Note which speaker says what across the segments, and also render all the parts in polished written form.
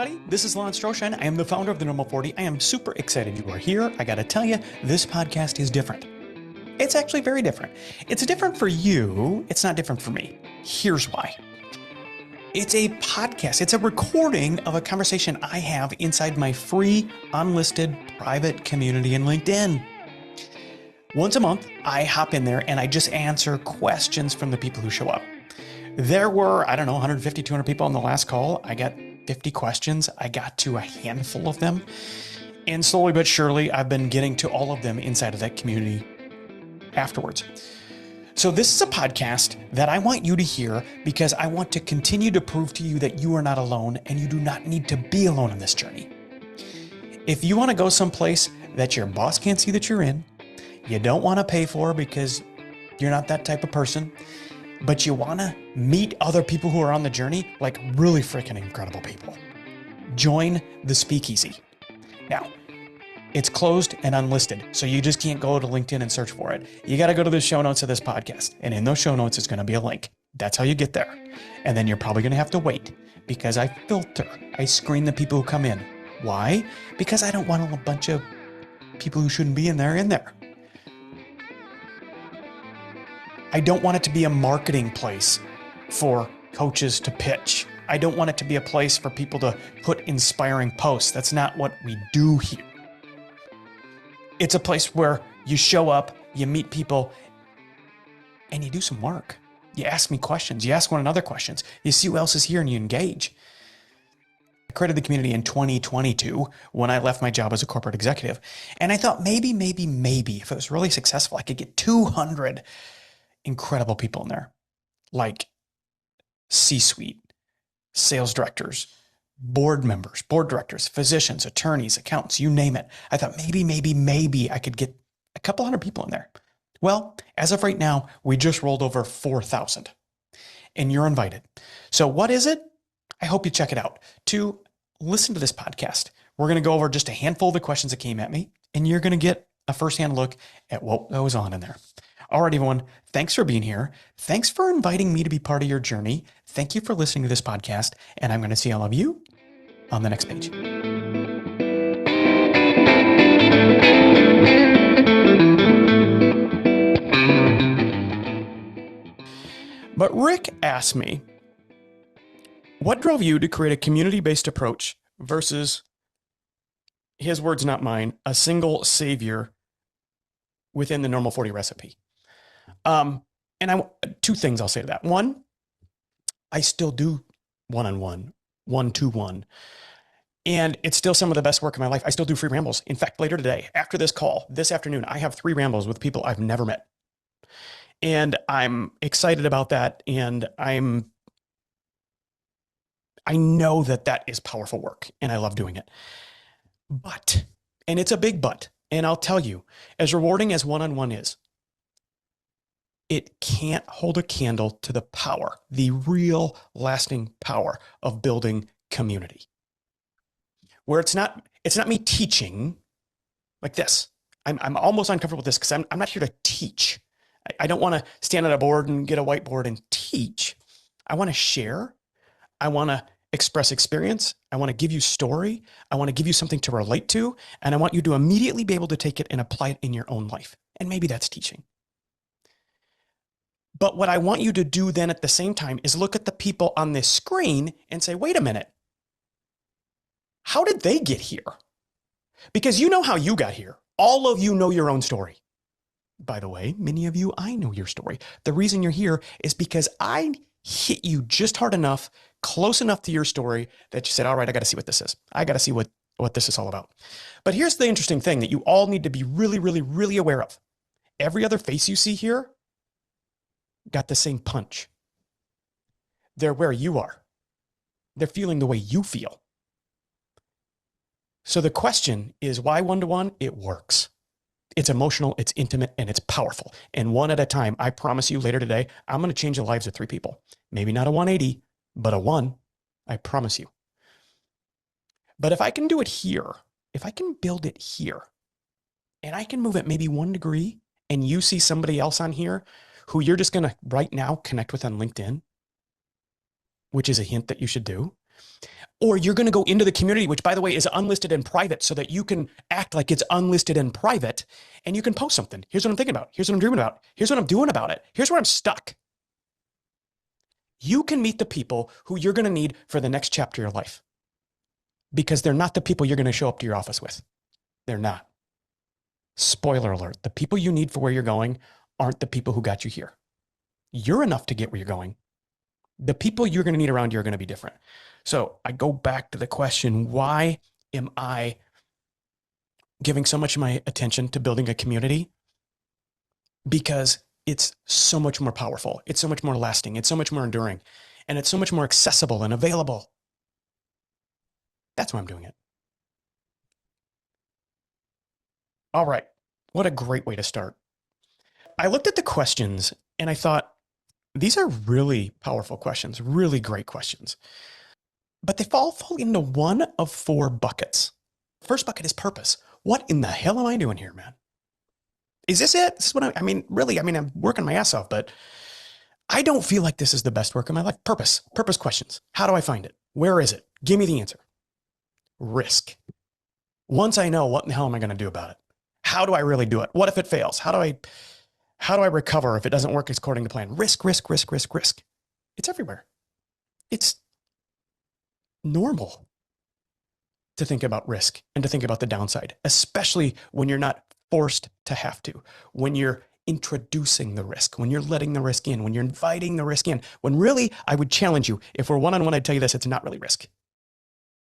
Speaker 1: everybody. This is Lon Stroschein. I am the founder of The Normal 40. I am super excited you are here. I got to tell you, this podcast is different. It's actually very different. It's different for you. It's not different for me. Here's why. It's a podcast. It's a recording of a conversation I have inside my free, unlisted, private community in LinkedIn. Once a month, I hop in there and I just answer questions from the people who show up. There were, 150, 200 people on the last call. I got 50 questions. I got to a handful of them. And slowly but surely, I've been getting to all of them inside of that community afterwards. So this is a podcast that I want you to hear because I want to continue to prove to you that you are not alone and you do not need to be alone in this journey. If you want to go someplace that your boss can't see that you're in, you don't want to pay for because you're not that type of person, but you want to meet other people who are on the journey, like really freaking incredible people, join the Speakeasy. Now, it's closed and unlisted, so you just can't go to LinkedIn and search for it. You got to go to the show notes of this podcast, and in those show notes is going to be a link. That's how you get there. And then you're probably going to have to wait because I filter. I screen the people who come in. Why? Because I don't want a bunch of people who shouldn't be in there. I don't want it to be a marketing place for coaches to pitch. I don't want it to be a place for people to put inspiring posts. That's not what we do here. It's a place where you show up, you meet people, and you do some work. You ask me questions. You ask one another questions. You see who else is here and you engage. I created the community in 2022 when I left my job as a corporate executive. And I thought maybe, if it was really successful, I could get 200 incredible people in there, like C-suite, sales directors, board members, board directors, physicians, attorneys, accountants, you name it. I thought maybe I could get a couple hundred people in there. Well, as of right now, we just rolled over 4,000 and you're invited. So what is it? I hope you check it out. To listen to this podcast, we're going to go over just a handful of the questions that came at me and you're going to get a firsthand look at what goes on in there. All right, everyone, thanks for being here. Thanks for inviting me to be part of your journey. Thank you for listening to this podcast, and I'm going to see all of you on the next page. But Rick asked me, what drove you to create a community-based approach versus, his words, not mine, a single savior within the Normal 40 recipe? Two things I'll say to that. One, I still do one-on-one, one-to-one, and it's still some of the best work in my life. I still do free rambles. In fact, later today, after this call, this afternoon, I have 3 rambles with people I've never met. And I'm excited about that. And I know that is powerful work and I love doing it. But, and it's a big but, and I'll tell you, as rewarding as one-on-one is, it can't hold a candle to the power, the real lasting power of building community. Where it's not me teaching like this. I'm almost uncomfortable with this because I'm not here to teach. I don't want to stand at a board and get a whiteboard and teach. I want to share. I want to express experience. I want to give you story. I want to give you something to relate to. And I want you to immediately be able to take it and apply it in your own life. And maybe that's teaching. But what I want you to do then at the same time is look at the people on this screen and say, wait a minute, how did they get here? Because you know how you got here. All of you know your own story. By the way, many of you, I know your story. The reason you're here is because I hit you just hard enough, close enough to your story that you said, all right, I got to see what this is. I got to see what this is all about. But here's the interesting thing that you all need to be really, really, really aware of. Every other face you see here got the same punch. They're where you are. They're feeling the way you feel. So the question is, why one-to-one? It works. It's emotional, it's intimate, and it's powerful. And one at a time, I promise you later today, I'm going to change the lives of 3 people. Maybe not a 180, but a 1. I promise you. But if I can do it here, if I can build it here, and I can move it maybe 1 degree, and you see somebody else on here who you're just going to right now connect with on LinkedIn, which is a hint that you should do, Or you're going to go into the community, which by the way is unlisted and private, so that you can act like it's unlisted and private, and you can post something. Here's what I'm thinking about. Here's what I'm dreaming about. Here's what I'm doing about it. Here's where I'm stuck. You can meet the people who you're going to need for the next chapter of your life, because they're not the people you're going to show up to your office with. They're not. Spoiler alert. The people you need for where you're going aren't the people who got you here. You're enough to get where you're going. The people you're going to need around you are going to be different. So I go back to the question, why am I giving so much of my attention to building a community? Because it's so much more powerful. It's so much more lasting. It's so much more enduring. And it's so much more accessible and available. That's why I'm doing it. All right. What a great way to start. I looked at the questions and I thought, these are really powerful questions, really great questions. But they fall into one of four buckets. First bucket is purpose. What in the hell am I doing here, man? Is this it? This is what really, I'm working my ass off, but I don't feel like this is the best work of my life. Purpose questions. How do I find it? Where is it? Give me the answer. Risk. Once I know, what in the hell am I going to do about it? How do I really do it? What if it fails? How do I recover if it doesn't work according to plan? Risk. It's everywhere. It's normal to think about risk and to think about the downside, especially when you're not forced to have to, when you're introducing the risk, when you're letting the risk in, when you're inviting the risk in, when really I would challenge you. If we're one-on-one, I'd tell you this, it's not really risk.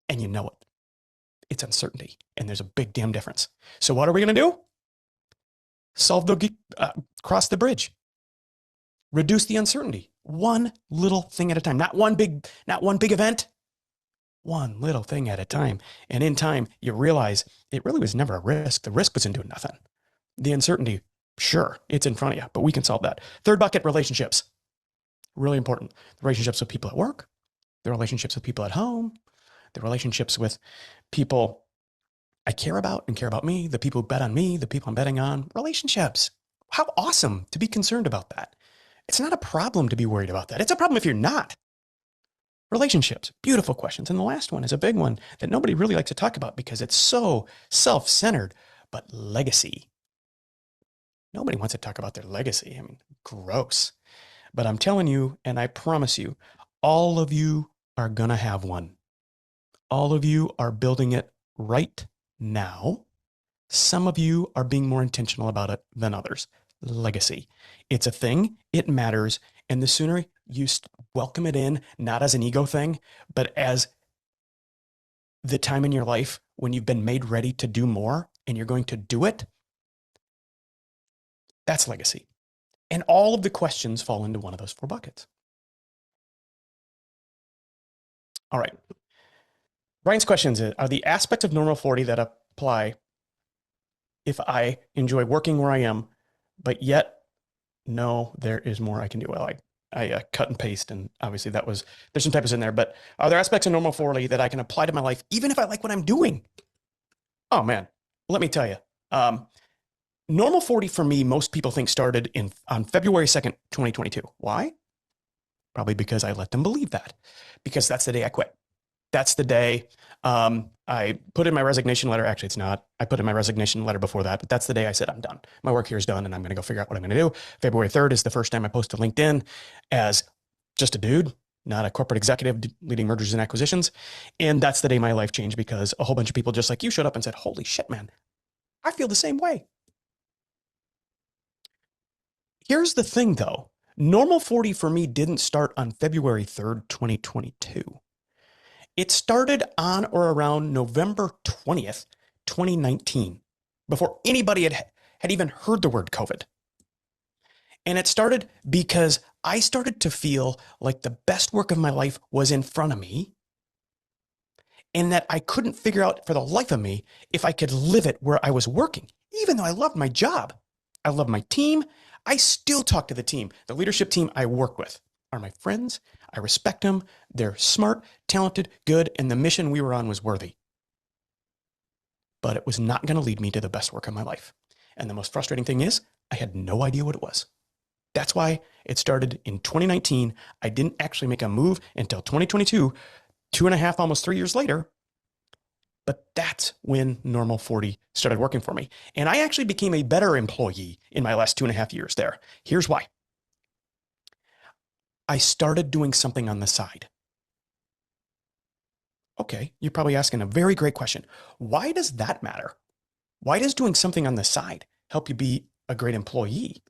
Speaker 1: And you know it. It's uncertainty. And there's a big damn difference. So what are we going to do? Cross the bridge. Reduce the uncertainty. One little thing at a time. Not one big event. One little thing at a time. And in time, you realize it really was never a risk. The risk was in doing nothing. The uncertainty, sure, it's in front of you, but we can solve that. Third bucket, relationships. Really important. The relationships with people at work, the relationships with people at home, the relationships with people I care about and care about me, the people who bet on me, the people I'm betting on. Relationships. How awesome to be concerned about that. It's not a problem to be worried about that. It's a problem if you're not. Relationships, beautiful questions. And the last one is a big one that nobody really likes to talk about because it's so self-centered, but legacy. Nobody wants to talk about their legacy. Gross. But I'm telling you, and I promise you, all of you are going to have one. All of you are building it right now. Some of you are being more intentional about it than others. Legacy. It's a thing. It matters. And the sooner you welcome it in, not as an ego thing, but as the time in your life when you've been made ready to do more and you're going to do it, that's legacy. And all of the questions fall into one of those four buckets. All right. Brian's questions are the aspects of Normal 40 that apply if I enjoy working where I am, but yet no, there is more I can do. Well, I cut and paste, and obviously there's some typos in there, but are there aspects of Normal 40 that I can apply to my life, even if I like what I'm doing? Oh man, let me tell you. Normal 40 for me, most people think started on February 2nd, 2022. Why? Probably because I let them believe that, because that's the day I quit. That's the day I put in my resignation letter. Actually, it's not. I put in my resignation letter before that, but that's the day I said, I'm done. My work here is done and I'm going to go figure out what I'm going to do. February 3rd is the first time I posted LinkedIn as just a dude, not a corporate executive leading mergers and acquisitions. And that's the day my life changed because a whole bunch of people just like you showed up and said, holy shit, man, I feel the same way. Here's the thing though. Normal 40 for me didn't start on February 3rd, 2022. It started on or around November 20th, 2019, before anybody had even heard the word COVID. And it started because I started to feel like the best work of my life was in front of me and that I couldn't figure out for the life of me if I could live it where I was working, even though I loved my job. I love my team. I still talk to the team. The leadership team I work with are my friends. I respect them. They're smart, talented, good, and the mission we were on was worthy. But it was not going to lead me to the best work of my life. And the most frustrating thing is I had no idea what it was. That's why it started in 2019. I didn't actually make a move until 2022 2.5, almost 3 years later. But that's when Normal 40 started working for me. And I actually became a better employee in my last 2.5 years there. Here's why. I started doing something on the side. Okay, you're probably asking a very great question. Why does that matter? Why does doing something on the side help you be a great employee?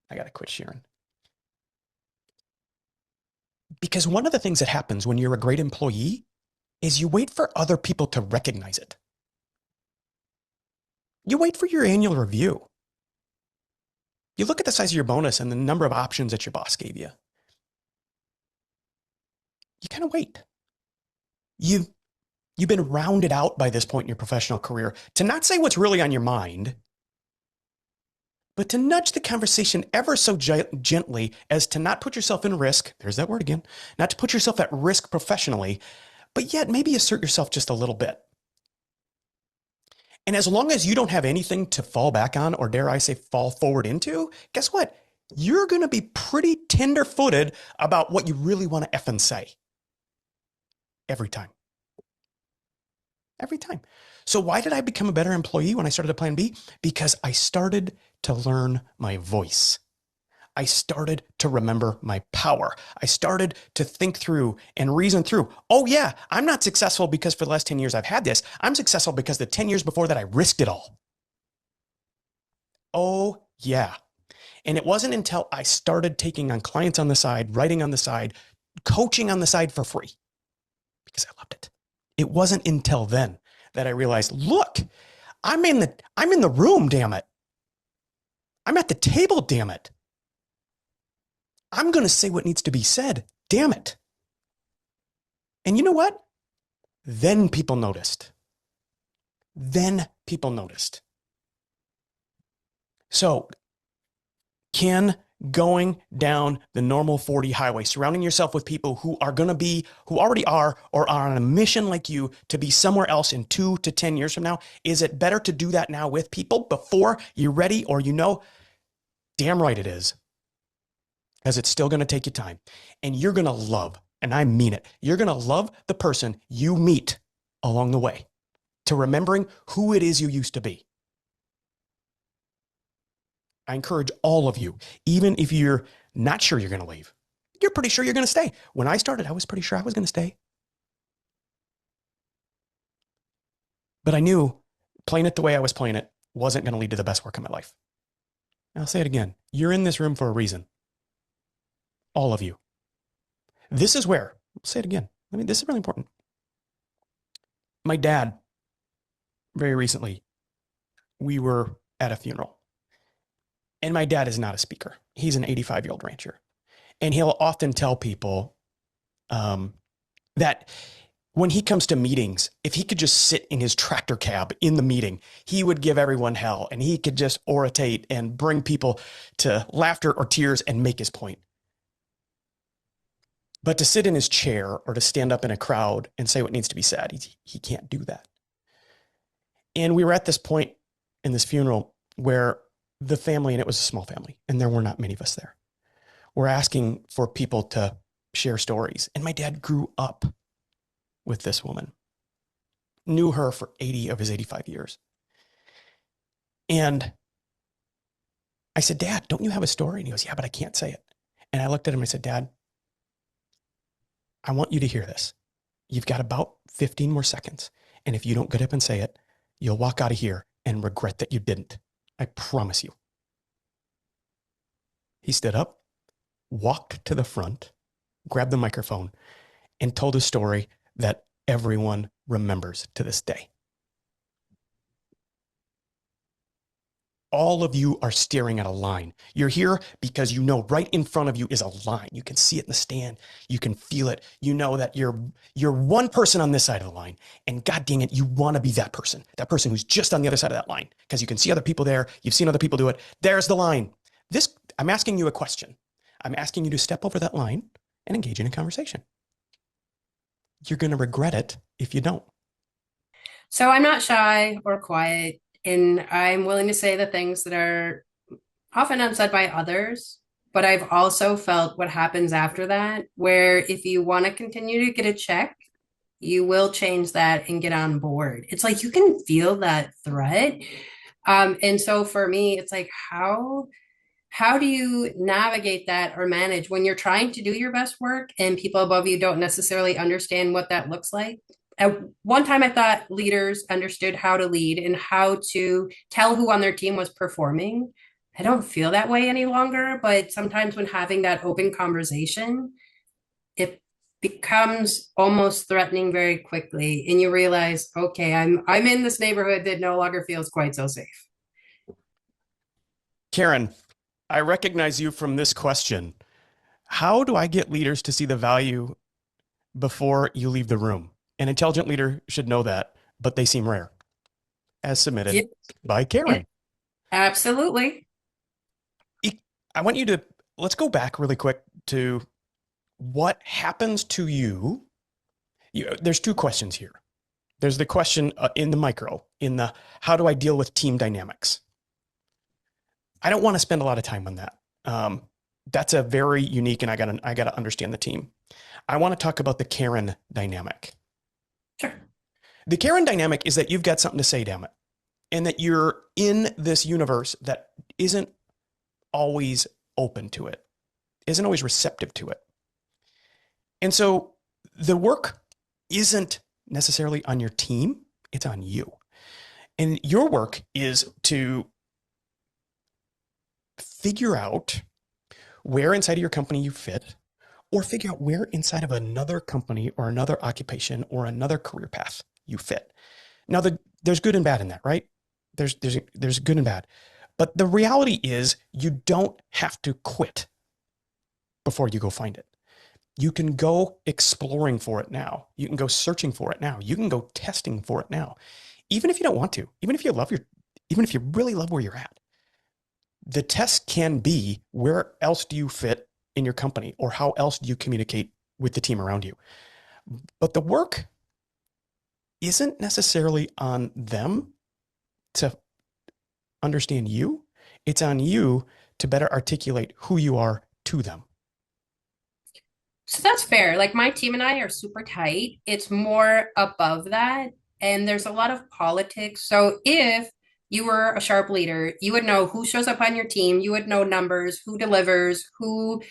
Speaker 1: I got to quit sharing. Because one of the things that happens when you're a great employee is you wait for other people to recognize it. You wait for your annual review. You look at the size of your bonus and the number of options that your boss gave you. You kind of wait. You've been rounded out by this point in your professional career to not say what's really on your mind, but to nudge the conversation ever so gently as to not put yourself in risk. There's that word again. Not to put yourself at risk professionally, but yet maybe assert yourself just a little bit. And as long as you don't have anything to fall back on, or dare I say fall forward into, guess what? You're going to be pretty tender-footed about what you really want to effing say. Every time. Every time. So why did I become a better employee when I started at Plan B? Because I started to learn my voice. I started to remember my power. I started to think through and reason through. Oh yeah, I'm not successful because for the last 10 years I've had this. I'm successful because the 10 years before that I risked it all. Oh yeah. And it wasn't until I started taking on clients on the side, writing on the side, coaching on the side for free, because I loved it. It wasn't until then that I realized, look, I'm in the room, damn it. I'm at the table, damn it. I'm going to say what needs to be said, damn it. And you know what? Then people noticed. So, can going down the Normal 40 highway, surrounding yourself with people who already are, or are on a mission like you to be somewhere else in 2 to 10 years from now, is it better to do that now with people before you're ready, or damn right it is. Because it's still going to take you time. And you're going to love, and I mean it, you're going to love the person you meet along the way, to remembering who it is you used to be. I encourage all of you, even if you're not sure you're going to leave, you're pretty sure you're going to stay. When I started, I was pretty sure I was going to stay. But I knew playing it the way I was playing it wasn't going to lead to the best work of my life. I'll say it again. You're in this room for a reason. All of you. This is where, I'll say it again. This is really important. My dad, very recently, we were at a funeral. And my dad is not a speaker. He's an 85-year-old rancher. And he'll often tell people that when he comes to meetings, if he could just sit in his tractor cab in the meeting, he would give everyone hell, and he could just orate and bring people to laughter or tears and make his point. But to sit in his chair or to stand up in a crowd and say what needs to be said, he can't do that. And we were at this point in this funeral where the family, and it was a small family, and there were not many of us there, were asking for people to share stories. And my dad grew up with this woman, knew her for 80 of his 85 years. And I said, Dad, don't you have a story? And he goes, yeah, but I can't say it. And I looked at him and I said, Dad, I want you to hear this. You've got about 15 more seconds. And if you don't get up and say it, you'll walk out of here and regret that you didn't. I promise you. He stood up, walked to the front, grabbed the microphone, and told a story that everyone remembers to this day. All of you are staring at a line. You're here because you know right in front of you is a line. You can see it in the stand. You can feel it. You know that you're one person on this side of the line. And God dang it, you want to be that person who's just on the other side of that line, because you can see other people there. You've seen other people do it. There's the line. I'm asking you a question. I'm asking you to step over that line and engage in a conversation. You're going to regret it if you don't.
Speaker 2: So I'm not shy or quiet, and I'm willing to say the things that are often unsaid by others. but I've also felt what happens after that, where if you want to continue to get a check, you will change that and get on board. It's like you can feel that threat. And so for me, it's like how do you navigate that or manage when you're trying to do your best work and people above you don't necessarily understand what that looks like? At one time, I thought leaders understood how to lead and how to tell who on their team was performing. I don't feel that way any longer, but sometimes when having that open conversation, it becomes almost threatening very quickly, and you realize, okay, I'm in this neighborhood that no longer feels quite so safe.
Speaker 1: Karen, I recognize you from this question. How do I get leaders to see the value before you leave the room? An intelligent leader should know that, but they seem rare. As submitted
Speaker 2: Yep.
Speaker 1: by Karen.
Speaker 2: Absolutely.
Speaker 1: I want you to, let's go back really quick to what happens to you. There's two questions here. There's the question in the micro, in the how do I deal with team dynamics? I don't want to spend a lot of time on that. That's a very unique, and I gotta understand the team. I want to talk about the Karen dynamic.
Speaker 2: Sure.
Speaker 1: The Karen dynamic is that you've got something to say, damn it, and that you're in this universe that isn't always open to it, isn't always receptive to it. And so the work isn't necessarily on your team, it's on you. And your work is to figure out where inside of your company you fit, or figure out where inside of another company or another occupation or another career path you fit. Now, there's good and bad in that, right? There's good and bad. But the reality is you don't have to quit before you go find it. You can go exploring for it now. You can go searching for it now. You can go testing for it now. Even if you don't want to, even if you really love where you're at. The test can be, where else do you fit in your company, or how else do you communicate with the team around you? But the work isn't necessarily on them to understand you. It's on you to better articulate who you are to them.
Speaker 2: So that's fair. Like my team and I are super tight. It's more above that. And there's a lot of politics. So if you were a sharp leader, you would know who shows up on your team. You would know numbers, who delivers, who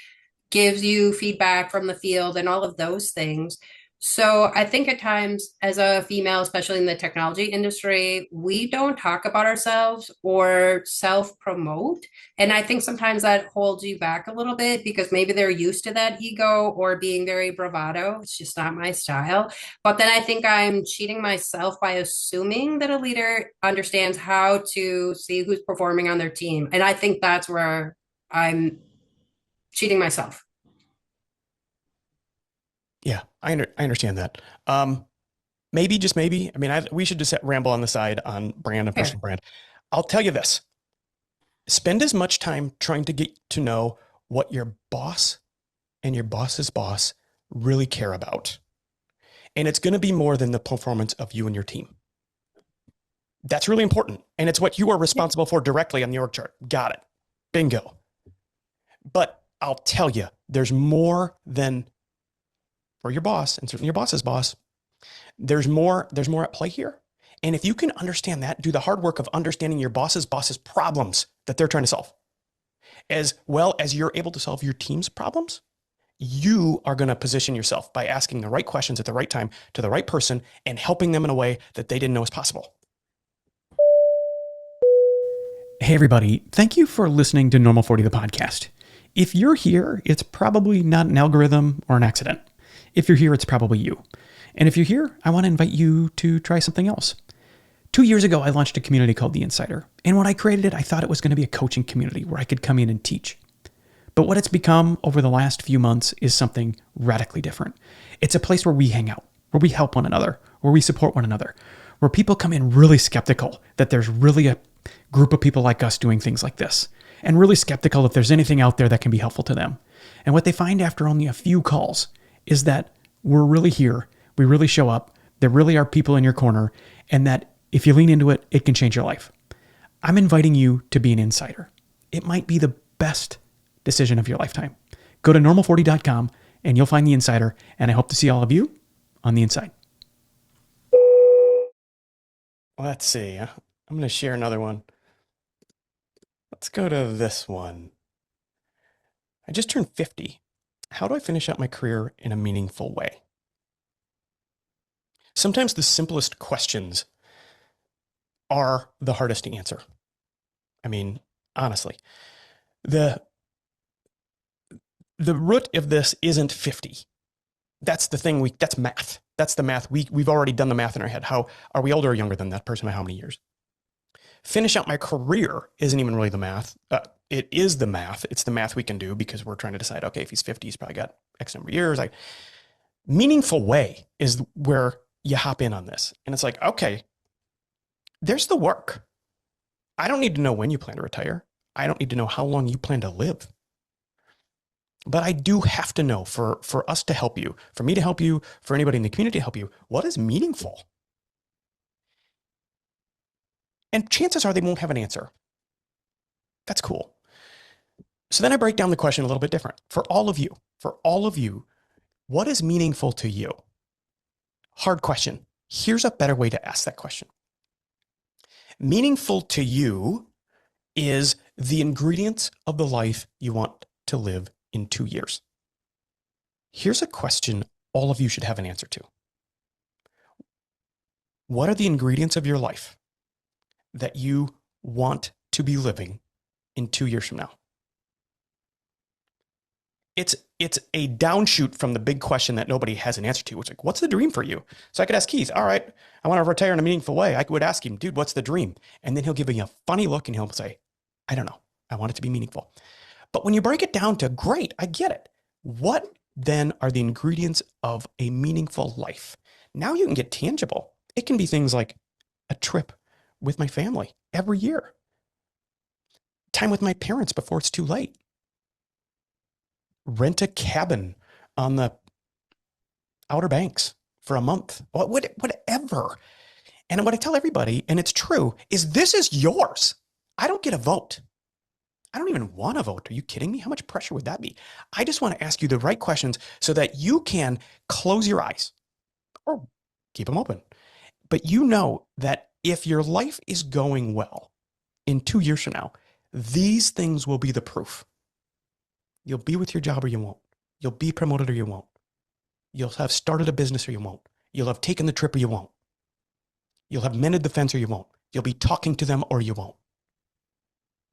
Speaker 2: gives you feedback from the field, and all of those things. So I think at times as a female, especially in the technology industry, we don't talk about ourselves or self-promote. And I think sometimes that holds you back a little bit because maybe they're used to that ego or being very bravado. It's just not my style. But then I think I'm cheating myself by assuming that a leader understands how to see who's performing on their team. And I think that's where I'm cheating myself.
Speaker 1: Yeah, I understand that. Maybe, just maybe. I mean, we should just ramble on the side on brand and personal brand. I'll tell you this. Spend as much time trying to get to know what your boss and your boss's boss really care about. And it's going to be more than the performance of you and your team. That's really important. And it's what you are responsible for directly on the org chart. Got it. Bingo. But I'll tell you, there's more than for your boss, and certainly your boss's boss. There's more at play here. And if you can understand that, do the hard work of understanding your boss's problems that they're trying to solve, as well as you're able to solve your team's problems, you are going to position yourself by asking the right questions at the right time to the right person and helping them in a way that they didn't know was possible. Hey, everybody. Thank you for listening to Normal 40, the podcast. If you're here, it's probably not an algorithm or an accident. If you're here, it's probably you. And if you're here, I want to invite you to try something else. 2 years ago, I launched a community called The Insider. And when I created it, I thought it was going to be a coaching community where I could come in and teach. But what it's become over the last few months is something radically different. It's a place where we hang out, where we help one another, where we support one another, where people come in really skeptical that there's really a group of people like us doing things like this, and really skeptical if there's anything out there that can be helpful to them. And what they find after only a few calls is that we're really here, we really show up, there really are people in your corner, and that if you lean into it, it can change your life. I'm inviting you to be an insider. It might be the best decision of your lifetime. Go to normal40.com and you'll find the insider, and I hope to see all of you on the inside. Let's see. I'm going to share another one. Let's go to this one. I just turned 50. How do I finish out my career in a meaningful way? Sometimes the simplest questions are the hardest to answer. I mean, honestly, the root of this isn't 50. That's the thing. That's math. That's the math. We've already done the math in our head. How are we older or younger than that person by how many years? Finish out my career isn't even really the math. It is the math. It's the math we can do because we're trying to decide, okay, if he's 50, he's probably got X number of years. Like, meaningful way is where you hop in on this. And it's like, okay, there's the work. I don't need to know when you plan to retire. I don't need to know how long you plan to live. But I do have to know for us to help you, for me to help you, for anybody in the community to help you, what is meaningful? And chances are they won't have an answer. That's cool. So then I break down the question a little bit different. For all of you, what is meaningful to you? Hard question. Here's a better way to ask that question. Meaningful to you is the ingredients of the life you want to live in 2 years. Here's a question all of you should have an answer to. What are the ingredients of your life that you want to be living in 2 years from now? It's a downshoot from the big question that nobody has an answer to. It's like, what's the dream for you? So I could ask Keith, all right, I want to retire in a meaningful way. I would ask him, dude, what's the dream? And then he'll give me a funny look and he'll say, I don't know. I want it to be meaningful. But when you break it down to, great, I get it. What then are the ingredients of a meaningful life? Now you can get tangible. It can be things like a trip with my family every year, time with my parents before it's too late, rent a cabin on the Outer Banks for a month, whatever. And what I tell everybody, and it's true, is this is yours. I don't get a vote. I don't even want to vote. Are you kidding me? How much pressure would that be? I just want to ask you the right questions so that you can close your eyes or keep them open. But you know that if your life is going well in 2 years from now, these things will be the proof. You'll be with your job or you won't. You'll be promoted or you won't. You'll have started a business or you won't. You'll have taken the trip or you won't. You'll have mended the fence or you won't. You'll be talking to them or you won't.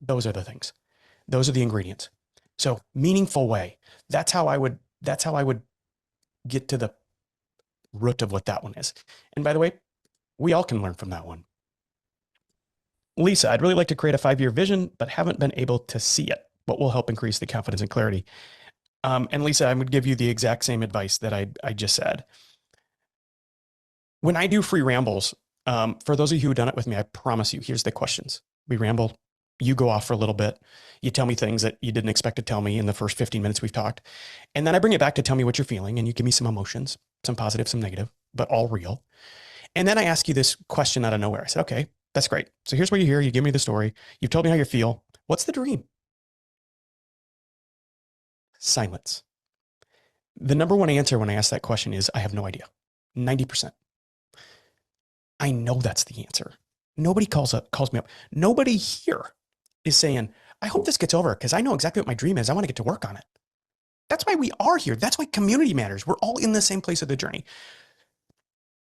Speaker 1: Those are the things. Those are the ingredients. So meaningful way. That's how I would get to the root of what that one is. And by the way, we all can learn from that one. Lisa, I'd really like to create a 5-year vision, but haven't been able to see it. What will help increase the confidence and clarity? And Lisa, I would give you the exact same advice that I just said. When I do free rambles, for those of you who've done it with me, I promise you, here's the questions. We ramble. You go off for a little bit. You tell me things that you didn't expect to tell me in the first 15 minutes we've talked. And then I bring it back to tell me what you're feeling. And you give me some emotions, some positive, some negative, but all real. And then I ask you this question out of nowhere. I said, okay, that's great. So here's what you hear. You give me the story. You've told me how you feel. What's the dream? Silence. The number one answer when I ask that question is, I have no idea. 90%. I know that's the answer. Nobody calls me up. Nobody here is saying, I hope this gets over because I know exactly what my dream is. I want to get to work on it. That's why we are here. That's why community matters. We're all in the same place of the journey.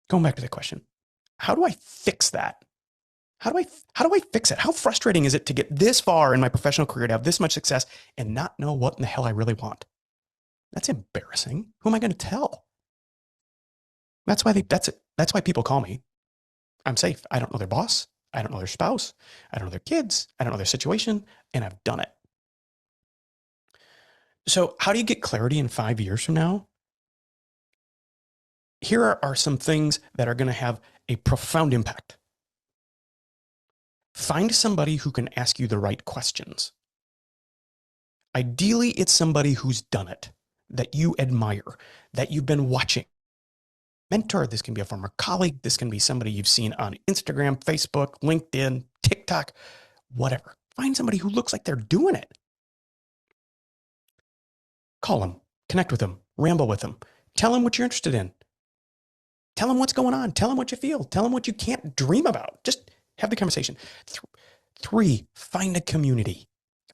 Speaker 1: Going back to the question, how do I fix that? How do I fix it? How frustrating is it to get this far in my professional career, to have this much success and not know what in the hell I really want? That's embarrassing. Who am I going to tell? That's why people call me. I'm safe. I don't know their boss. I don't know their spouse. I don't know their kids. I don't know their situation, and I've done it. So how do you get clarity in 5 years from now? Here are some things that are going to have a profound impact. Find somebody who can ask you the right questions. Ideally, it's somebody who's done it, that you admire, that you've been watching. Mentor, this can be a former colleague, this can be somebody you've seen on Instagram, Facebook, LinkedIn, TikTok, whatever. Find somebody who looks like they're doing it. Call them, connect with them, ramble with them, tell them what you're interested in. Tell them what's going on. Tell them what you feel. Tell them what you can't dream about. Just have the conversation. Three, find a community.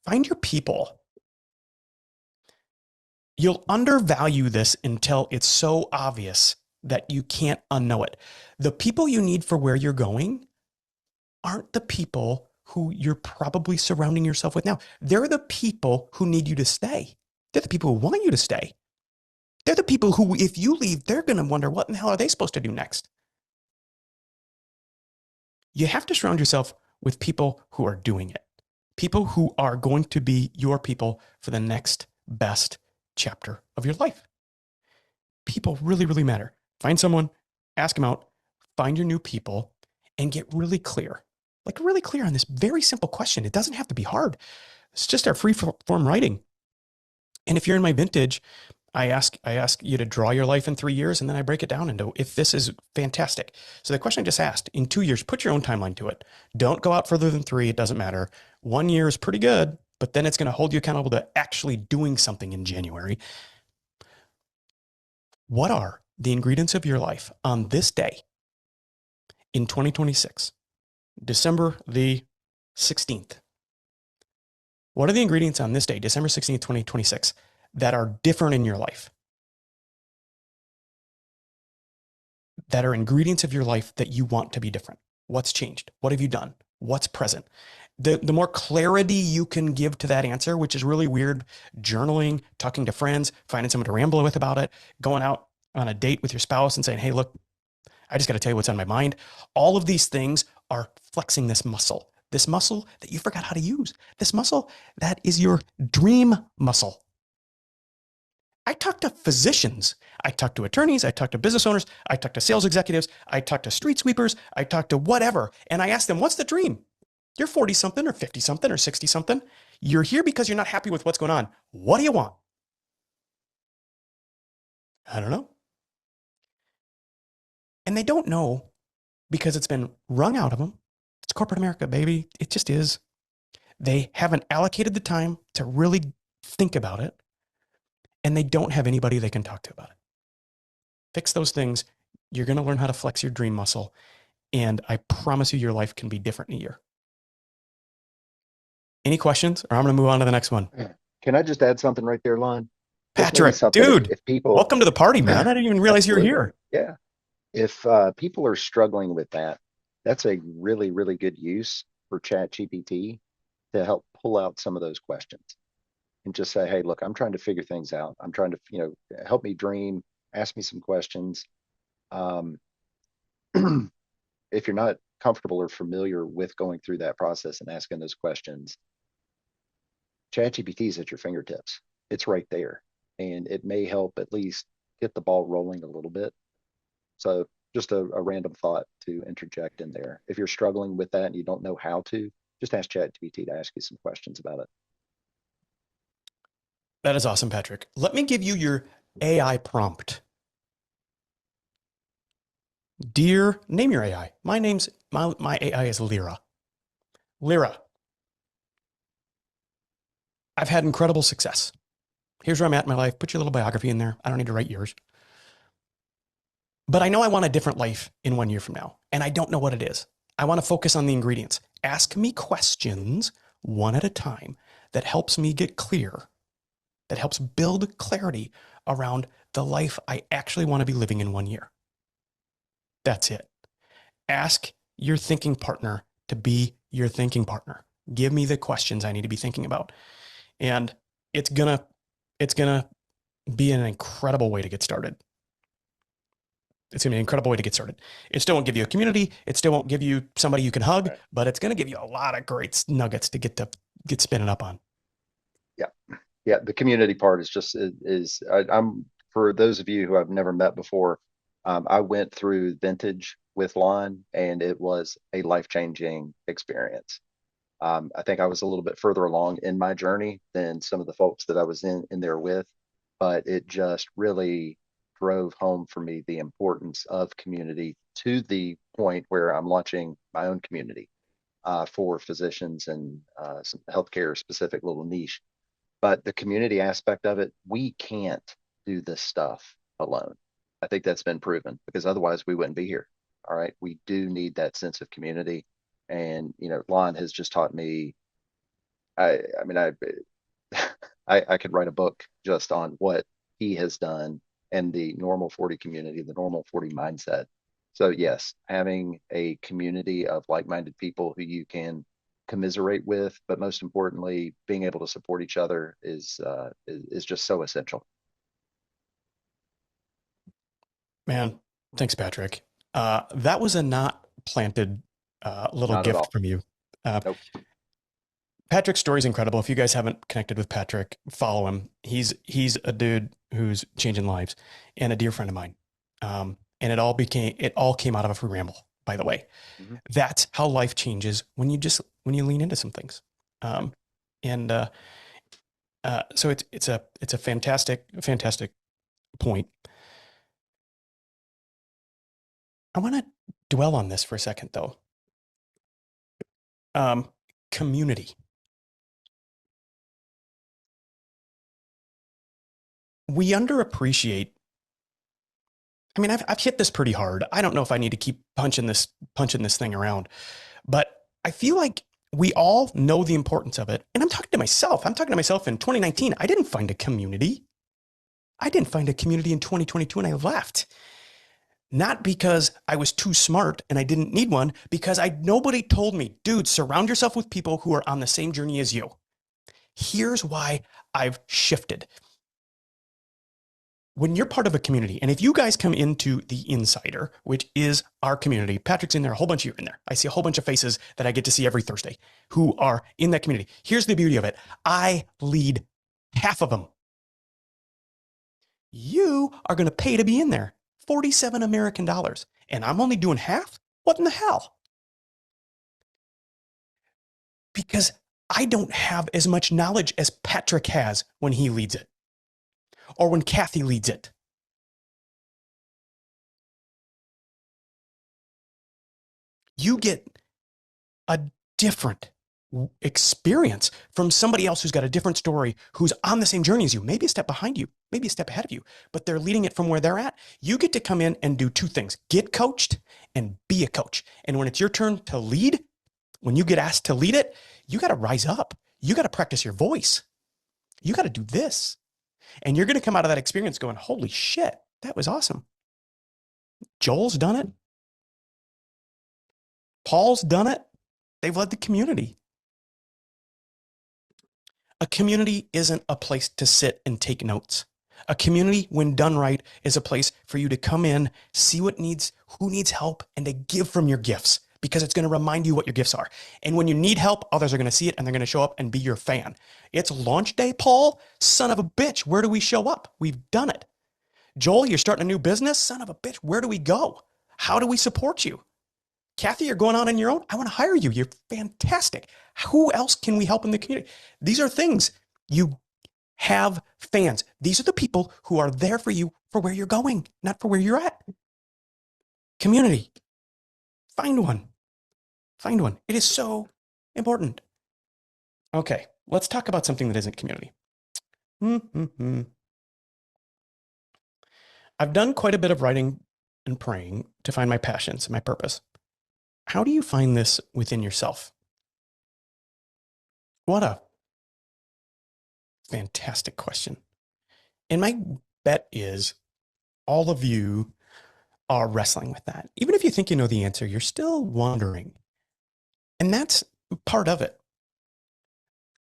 Speaker 1: Find your people. You'll undervalue this until it's so obvious that you can't unknow it. The people you need for where you're going aren't the people who you're probably surrounding yourself with now. They're the people who need you to stay. They're the people who want you to stay. They're the people who, if you leave, they're going to wonder what in the hell are they supposed to do next? You have to surround yourself with people who are doing it, people who are going to be your people for the next best chapter of your life. People really, really matter. Find someone, ask them out, find your new people, and get really clear. Like really clear on this very simple question. It doesn't have to be hard. It's just our free form writing. And if you're in my vintage, I ask you to draw your life in 3 years, and then I break it down into if this is fantastic. So the question I just asked, in 2 years, put your own timeline to it. Don't go out further than 3. It doesn't matter. 1 year is pretty good, but then it's going to hold you accountable to actually doing something in January. What are the ingredients of your life on this day in 2026, December the 16th? What are the ingredients on this day, December 16th, 2026, that are different in your life? That are ingredients of your life that you want to be different. What's changed? What have you done? What's present? The more clarity you can give to that answer, which is really weird, journaling, talking to friends, finding someone to ramble with about it, going out on a date with your spouse and saying, hey, look, I just got to tell you what's on my mind. All of these things are flexing this muscle that you forgot how to use, this muscle that is your dream muscle. I talk to physicians. I talk to attorneys. I talk to business owners. I talk to sales executives. I talk to street sweepers. I talk to whatever. And I ask them, what's the dream? You're 40 something or 50 something or 60 something. You're here because you're not happy with what's going on. What do you want? I don't know. And they don't know because it's been wrung out of them. It's corporate America, baby. It just is. They haven't allocated the time to really think about it. And they don't have anybody they can talk to about it. Fix those things. You're going to learn how to flex your dream muscle. And I promise you, your life can be different in a year. Any questions? Or I'm going to move on to the next one.
Speaker 3: Can I just add something right there, Lon?
Speaker 1: Patrick, dude, if people, welcome to the party, man. I didn't even realize you were here.
Speaker 3: Yeah. If people are struggling with that, that's a really, really good use for ChatGPT to help pull out some of those questions and just say, hey, look, I'm trying to figure things out. I'm trying to, help me dream, ask me some questions. If you're not comfortable or familiar with going through that process and asking those questions, ChatGPT is at your fingertips. It's right there. And it may help at least get the ball rolling a little bit. So just a random thought to interject in there. If you're struggling with that and you don't know how to, just ask ChatGPT to ask you some questions about it.
Speaker 1: That is awesome, Patrick. Let me give you your AI prompt. Name your AI. My AI is Lyra. Lyra, I've had incredible success. Here's where I'm at in my life. Put your little biography in there. I don't need to write yours. But I know I want a different life in 1 year from now, and I don't know what it is. I want to focus on the ingredients. Ask me questions one at a time that helps me get clear, that helps build clarity around the life I actually want to be living in 1 year. That's it. Ask your thinking partner to be your thinking partner. Give me the questions I need to be thinking about. And it's gonna be an incredible way to get started. It's going to be an incredible way to get started. It still won't give you a community. It still won't give you somebody you can hug, right, but it's going to give you a lot of great nuggets to get spinning up on.
Speaker 3: Yeah. Yeah. The community part is just, I'm, for those of you who I've never met before, I went through Vintage with Lon, and it was a life-changing experience. I think I was a little bit further along in my journey than some of the folks that I was in there with, but it just really drove home for me the importance of community, to the point where I'm launching my own community for physicians and some healthcare specific little niche. But the community aspect of it, we can't do this stuff alone. I think that's been proven because otherwise we wouldn't be here. All right. We do need that sense of community. And, Lon has just taught me, I mean, I could write a book just on what he has done and the normal 40 community, the normal 40 mindset. So yes, having a community of like-minded people who you can commiserate with, but most importantly, being able to support each other is just so essential.
Speaker 1: Man, thanks, Patrick. That was a not planted little
Speaker 3: Not at all.
Speaker 1: gift from you.
Speaker 3: Nope.
Speaker 1: Patrick's story is incredible. If you guys haven't connected with Patrick, follow him. He's a dude who's changing lives and a dear friend of mine. And it all came out of a free ramble, by the way.
Speaker 3: Mm-hmm.
Speaker 1: That's how life changes when you lean into some things. So it's a fantastic point. I want to dwell on this for a second, though. Community. We underappreciate. I mean, I've hit this pretty hard. I don't know if I need to keep punching this thing around, but I feel like we all know the importance of it. And I'm talking to myself. I'm talking to myself in 2019. I didn't find a community. I didn't find a community in 2022 and I left. Not because I was too smart and I didn't need one, because nobody told me, dude, surround yourself with people who are on the same journey as you. Here's why I've shifted. When you're part of a community, and if you guys come into the Insider, which is our community, Patrick's in there, a whole bunch of you are in there. I see a whole bunch of faces that I get to see every Thursday who are in that community. Here's the beauty of it. I lead half of them. You are going to pay to be in there. 47 American dollars. And I'm only doing half? What in the hell? Because I don't have as much knowledge as Patrick has when he leads it. Or when Kathy leads it. You get a different experience from somebody else who's got a different story, who's on the same journey as you, maybe a step behind you, maybe a step ahead of you, but they're leading it from where they're at. You get to come in and do two things: get coached and be a coach. And when it's your turn to lead, when you get asked to lead it, you got to rise up. You got to practice your voice. You got to do this. And you're going to come out of that experience going, holy shit, that was awesome. Joel's done it. Paul's done it. They've led the community. A community isn't a place to sit and take notes. A community, when done right, is a place for you to come in, see who needs help, and to give from your gifts, because it's going to remind you what your gifts are. And when you need help, others are going to see it and they're going to show up and be your fan. It's launch day, Paul. Son of a bitch, where do we show up? We've done it. Joel, you're starting a new business. Son of a bitch, where do we go? How do we support you? Kathy, you're going out on your own. I want to hire you. You're fantastic. Who else can we help in the community? These are things. You have fans. These are the people who are there for you for where you're going, not for where you're at. Community. Find one. Find one. It is so important. Okay, let's talk about something that isn't community. I've done quite a bit of writing and praying to find my passions, my purpose. How do you find this within yourself? What a fantastic question. And my bet is all of you are wrestling with that. Even if you think you know the answer, you're still wondering. And that's part of it.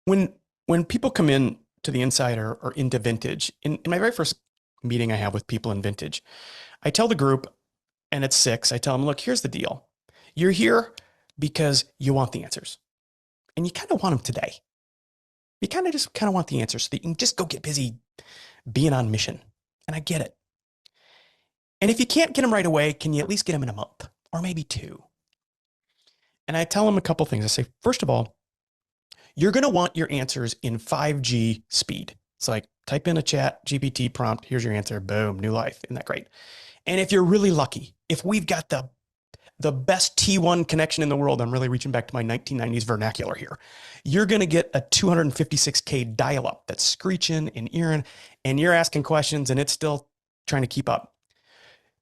Speaker 1: When people come in to the Insider or into Vintage, in my very first meeting I have with people in Vintage, I tell the group, and it's 6, I tell them, look, here's the deal. You're here because you want the answers. And you kind of want them today. You kind of want the answers so that you can just go get busy being on mission. And I get it. And if you can't get them right away, can you at least get them in a month or maybe 2? And I tell them a couple things. I say, first of all, you're going to want your answers in 5G speed. It's like type in a chat GPT prompt. Here's your answer. Boom, new life. Isn't that great? And if you're really lucky, if we've got the the best T1 connection in the world. I'm really reaching back to my 1990s vernacular here. You're going to get a 256K dial-up that's screeching and earing, and you're asking questions and it's still trying to keep up.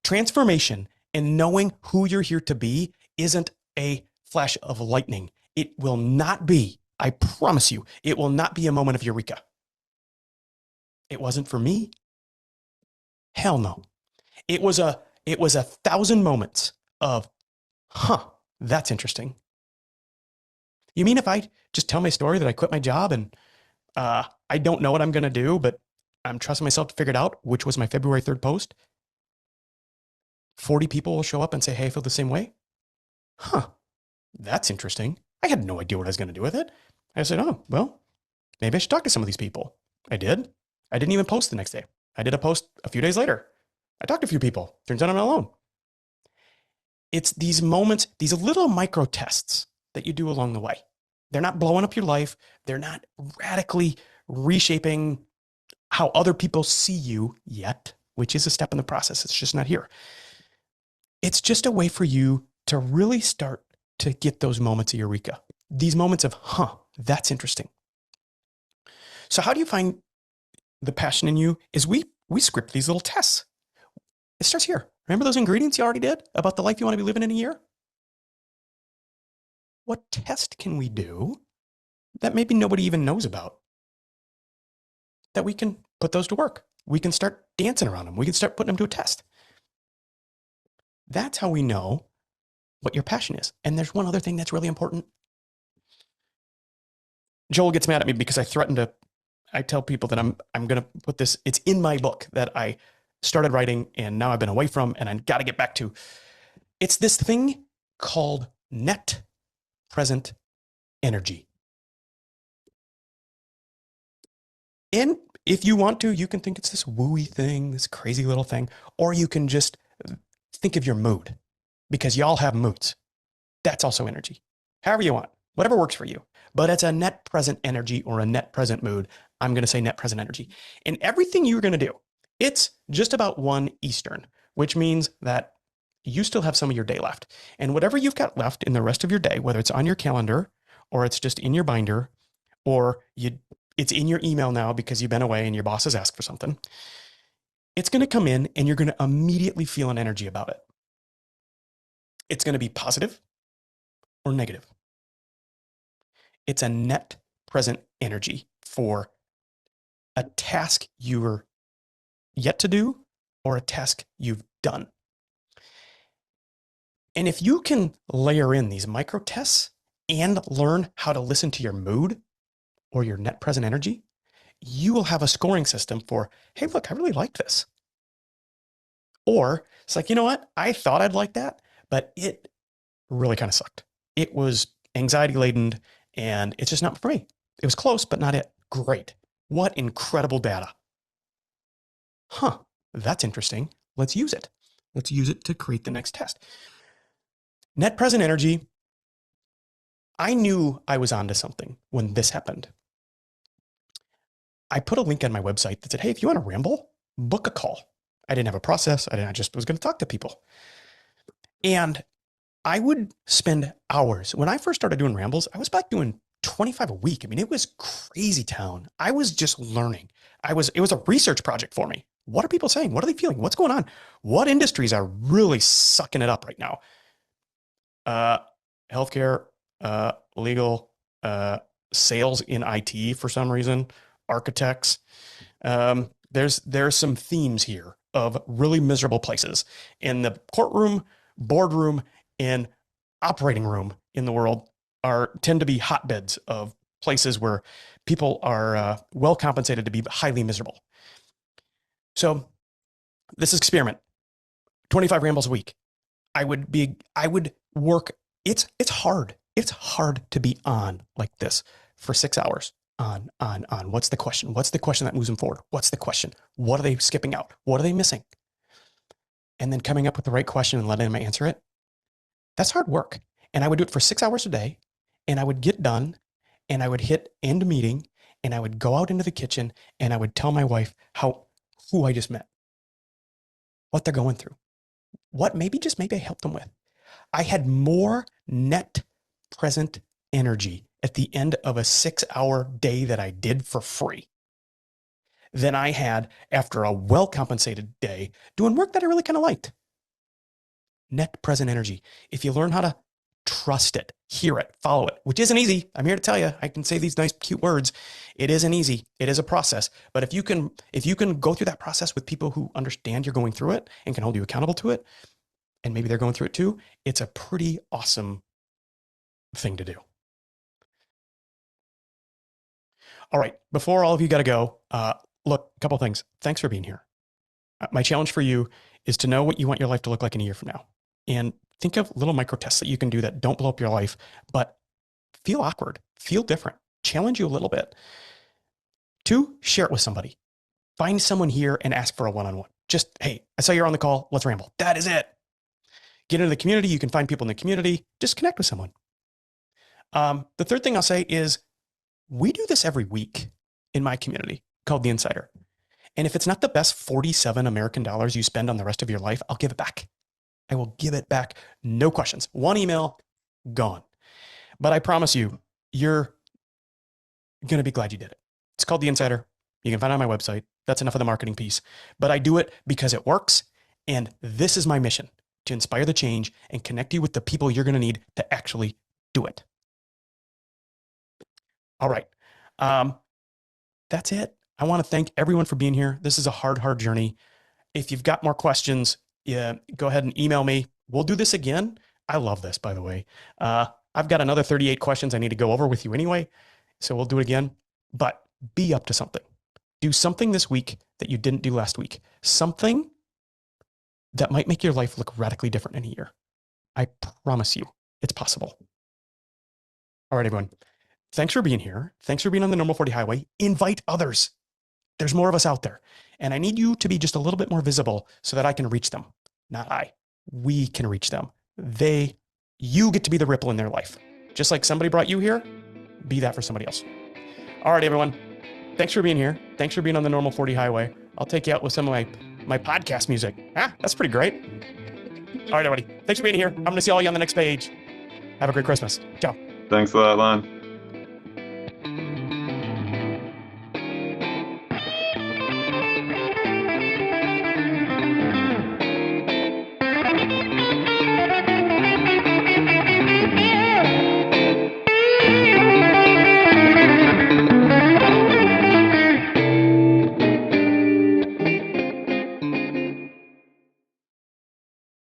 Speaker 1: Transformation and knowing who you're here to be isn't a flash of lightning. It will not be, I promise you, it will not be a moment of eureka. It wasn't for me. Hell no. It was a 1,000 moments of, that's interesting. You mean if I just tell my story that I quit my job and I don't know what I'm going to do, but I'm trusting myself to figure it out, which was my February 3rd post, 40 people will show up and say, hey, I feel the same way? That's interesting. I had no idea what I was going to do with it. I said, oh, well, maybe I should talk to some of these people. I did. I didn't even post the next day. I did a post a few days later. I talked to a few people. Turns out I'm not alone. It's these moments, these little micro tests that you do along the way. They're not blowing up your life. They're not radically reshaping how other people see you yet, which is a step in the process. It's just not here. It's just a way for you to really start to get those moments of eureka. These moments of, that's interesting. So how do you find the passion in you? Is we script these little tests. It starts here. Remember those ingredients you already did about the life you want to be living in a year? What test can we do that maybe nobody even knows about? That we can put those to work. We can start dancing around them. We can start putting them to a test. That's how we know what your passion is. And there's one other thing that's really important. Joel gets mad at me because I tell people that I'm going to put this, it's in my book that I started writing and now I've been away from and I got to get back to. It's this thing called net present energy. And if you want to, you can think it's this wooey thing, this crazy little thing, or you can just think of your mood, because y'all have moods. That's also energy. However you want, whatever works for you. But it's a net present energy or a net present mood. I'm going to say net present energy. And everything you're going to do, it's just about 1 Eastern, which means that you still have some of your day left. And whatever you've got left in the rest of your day, whether it's on your calendar or it's just in your binder or it's in your email now because you've been away and your boss has asked for something, it's going to come in and you're going to immediately feel an energy about it. It's going to be positive or negative. It's a net present energy for a task you're yet to do or a task you've done. And if you can layer in these micro tests and learn how to listen to your mood or your net present energy, you will have a scoring system for, hey, look, I really like this. Or it's like, you know what? I thought I'd like that, but it really kind of sucked. It was anxiety laden and it's just not for me. It was close, but not it. Great. What incredible data. That's interesting. Let's use it. Let's use it to create the next test. Net present energy. I knew I was onto something when this happened. I put a link on my website that said, hey, if you want to ramble, book a call. I didn't have a process. I just was going to talk to people. And I would spend hours. When I first started doing rambles, I was back doing 25 a week. I mean, it was crazy town. I was just learning. It was a research project for me. What are people saying? What are they feeling? What's going on? What industries are really sucking it up right now? Healthcare, legal, sales in IT for some reason, architects. There's some themes here of really miserable places in the courtroom, boardroom, and operating room in the world tend to be hotbeds of places where people are well compensated to be highly miserable. So this experiment, 25 rambles a week. I would work. It's hard. It's hard to be on like this for 6 hours. On. What's the question? What's the question that moves them forward? What's the question? What are they skipping out? What are they missing? And then coming up with the right question and letting them answer it. That's hard work. And I would do it for 6 hours a day. And I would get done and I would hit end meeting and I would go out into the kitchen and I would tell my wife who I just met, what they're going through, what maybe I helped them with. I had more net present energy at the end of a 6-hour day that I did for free than I had after a well-compensated day doing work that I really kind of liked. Net present energy. If you learn how to trust it, hear it, follow it, which isn't easy. I'm here to tell you, I can say these nice, cute words. It isn't easy. It is a process. But if you can go through that process with people who understand you're going through it and can hold you accountable to it, and maybe they're going through it too, it's a pretty awesome thing to do. All right. Before all of you got to go, look, a couple of things. Thanks for being here. My challenge for you is to know what you want your life to look like in a year from now. And think of little micro tests that you can do that don't blow up your life, but feel awkward, feel different, challenge you a little bit. 2, share it with somebody. Find someone here and ask for a one-on-one. Just, hey, I saw you're on the call. Let's ramble. That is it. Get into the community. You can find people in the community. Just connect with someone. The third thing I'll say is we do this every week in my community called The Insider. And if it's not the best 47 American dollars you spend on the rest of your life, I'll give it back. I will give it back. No questions. One email, gone. But I promise you, you're going to be glad you did it. It's called The Insider. You can find it on my website. That's enough of the marketing piece. But I do it because it works. And this is my mission, to inspire the change and connect you with the people you're going to need to actually do it. All right. That's it. I want to thank everyone for being here. This is a hard journey. If you've got more questions, go ahead and email me. We'll do this again. I love this, by the way. I've got another 38 questions I need to go over with you anyway. So we'll do it again, but be up to something. Do something this week that you didn't do last week. Something that might make your life look radically different in a year. I promise you it's possible. All right, everyone. Thanks for being here. Thanks for being on the Normal 40 Highway. Invite others. There's more of us out there. And I need you to be just a little bit more visible so that I can reach them. Not I. We can reach them. You get to be the ripple in their life. Just like somebody brought you here, be that for somebody else. All right, everyone. Thanks for being here. Thanks for being on the Normal 40 Highway. I'll take you out with some of my podcast music. That's pretty great. All right, everybody. Thanks for being here. I'm going to see all you on the next page. Have a great Christmas. Ciao.
Speaker 4: Thanks a lot, Lon.